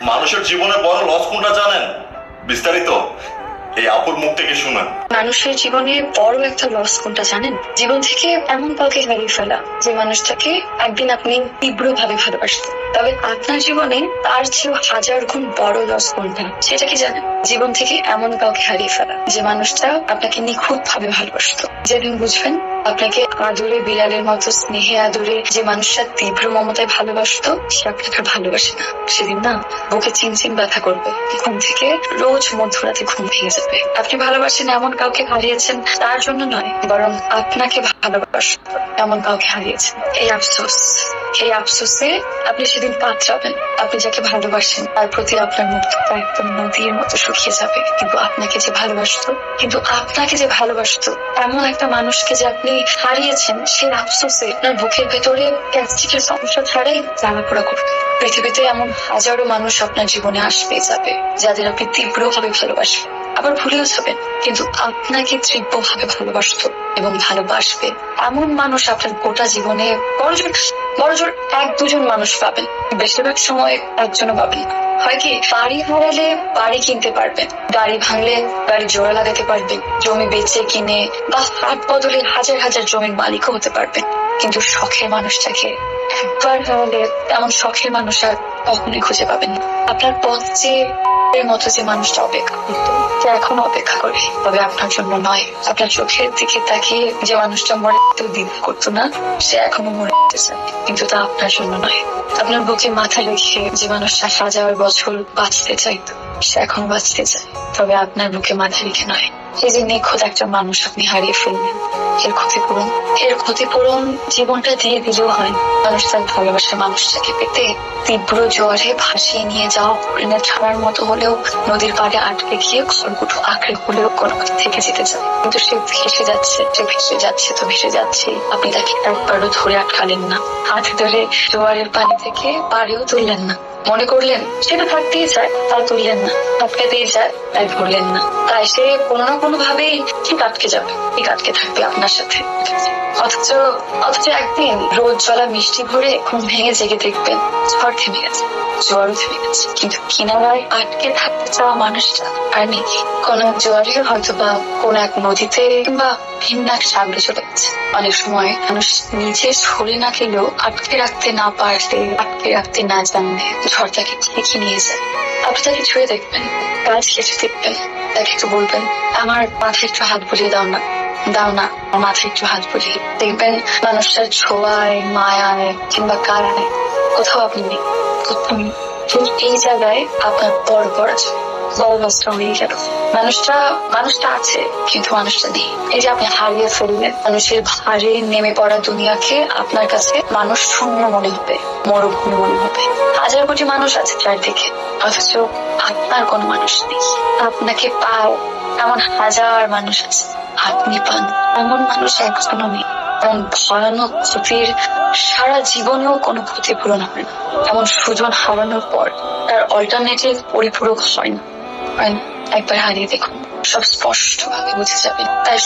মানুষের জীবনে বড় লস কোনটা জানেন? বিস্তারিত এই আপুর মুখ থেকে শুনেন। মানুষের জীবনে বড় একটা লস কোনটা জানেন? জীবন থেকে এমন কাউকে হারিয়ে ফেলা যে মানুষটাকে একদিন আপনি তীব্রভাবে ভালোবাসতেন, তবে আপনার জীবনে তার চেয়েও হাজার গুণ বড় লস কোনটা সেটা কি জানেন? জীবন থেকে এমন কাউকে হারিয়ে ফেলা যে মানুষটা আপনাকে নিখুঁত ভাবে ভালোবাসতো। যেদিন বুঝবেন আপনাকে আদরে বিড়ালের মতো স্নেহে আদরে যে মানুষটা তীব্র মমতায় ভালোবাসতো সে আপনাকে ভালোবাসে না, সেদিন না বুকে চিনচিন ব্যথা করবে, ঘুম থেকে রোজ মধ্যরাতে ঘুম ভেঙে যাবে। আপনি ভালোবাসেন এমন কাউকে হারিয়েছেন তার জন্য নয়, বরং আপনাকে ভালোবাসত এমন কাউকে হারিয়েছেন। এই আফসোসে আপনি সেদিন কাতরাবেন। আপনি যাকে ভালোবাসেন তার প্রতি আপনার মুগ্ধতা একদম নদীর মতো শুকিয়ে যাবে। কিন্তু আপনাকে যে ভালোবাসতো এমন একটা মানুষকে যে আপনি হারিয়েছেন, সেই আফসোসে আপনার বুকের ভেতরে গ্যাস্ট্রিকের সমস্যা ছাড়াই জ্বালাপোড়া করবে। পৃথিবীতে এমন হাজারো মানুষ আপনার জীবনে আসবে যাবে যাদের আপনি তীব্রভাবে ভালোবাসবেন, আবার ভুলেও যাবেন, কিন্তু আপনাকে তীব্রভাবে ভালোবাসতো এবং ভালোবাসবে এমন মানুষ আপনার গোটা জীবনে বড়জোর এক দুজন মানুষ পাবেন, বেশিরভাগ সময় একজনও পাবেন। হয় কি, বাড়ি হারালে বাড়ি কিনতে পারবেন, গাড়ি ভাঙলে গাড়ি জোড়া লাগাতে পারবেন, জমি বেচে কিনে বা হাট বদলে হাজার হাজার জমির মালিকও হতে পারবেন, কিন্তু শখের মানুষটাকে একবার হারালে তেমন শখের মানুষ আর কখনোই খুঁজে পাবেন না। আপনার পথ চেয়ে এর মতো যে মানুষটা অপেক্ষা করতো, সে এখনো অপেক্ষা করে, তবে আপনার জন্য নয়। আপনার চোখের দিকে তাকিয়ে যে মানুষটা মরে দ্বিধা করতো না, সে এখনো মরে যেতে চায়, কিন্তু তা আপনার জন্য নয়। আপনার বুকে মাথা রেখে যে মানুষটা হাজার বছর বাঁচতে চাইতো, সে এখন বাঁচতে চায়, তবে আপনার বুকে মাথা রেখে নয়। এই যে নিখুঁত একটা মানুষ আপনি হারিয়ে ফেললেন, এর ক্ষতিপূরণ জীবনটা দিয়ে দিলেও হয়। মানুষ তার ভালোবাসার মানুষটাকে পেতে তীব্র জোয়ারে ভাসিয়ে নিয়ে যাওয়া হরিণের ছাড়ার মতো হলেও নদীর পাড়ে আটকে গিয়ে খড়কুটো আঁকড়ে হলেও কোনো কথা থেকে যেতে চায়, কিন্তু সে ভেসে যাচ্ছে। আপনি তাকে একবারও ধরে আটকালেন না, হাত ধরে জোয়ারের পানি থেকে পাড়েও তুললেন না। মনে করলেন সেটা থাকতেই চায়, তা তুললেন না। আটকাতেই যায়, তাই ধরলেন না। তাই সে কোনো না কোনো ভাবেই ঠিক আটকে থাকবে আপনার সাথে। অথচ একদিন রোদ জ্বলা মিষ্টি ভরে ঘুম ভেঙে জেগে দেখবেন ঝড় থেমে গেছে, জোয়ারও থেমে গেছে, কিন্তু কিনারায় আটকে থাকতে চাওয়া মানুষটা আর নেই। কোন এক জোয়ারে হয়তো বা কোন এক নদীতে কিংবা ভিন্ন এক সাগরে চলে গেছে। অনেক সময় মানুষ নিজে সরে না গেলেও আটকে রাখতে না জানলে ঝড় তাকে ঠিকই নিয়ে যায়। আপনি তাকে ছুঁয়ে দেখবেন, গাছ কেটে দেখবেন, তাকে একটু বলবেন আমার মাথায় একটু হাত বুলিয়ে দাও না, মাথায় একটু হাত বুলিয়ে দেখবেন মানুষটার ছোঁয়ায়, মায়ায় কিংবা কারায় কোথাও আপনি নেই। এই জায়গায় আপনার বড় লসটা হয়ে গেল। মানুষটা আছে কিন্তু মানুষটা নেই। এই যে আপনি হারিয়ে ফেললেন মানুষের ভারে নেমে পড়া দুনিয়াকে, আপনার কাছে মানুষ শূন্য মনে হবে, মরুভূমি মনে হবে। হাজার কোটি মানুষ আছে চারদিকে, অথচ আপনার কোনো মানুষ নেই। আপনাকে পায় এমন হাজার মানুষ আছে, আপনি পান এমন মানুষ একজনও নেই। এমন ভয়ানক ক্ষতির সারা জীবনেও কোনো ক্ষতিপূরণ হবে না। এমন সুজন হারানোর পর তার অল্টারনেটিভ পরিপূরক হয় না। একবার হারিয়ে দেখুন, সব স্পষ্ট ভাবে বুঝে যাবেন। তাই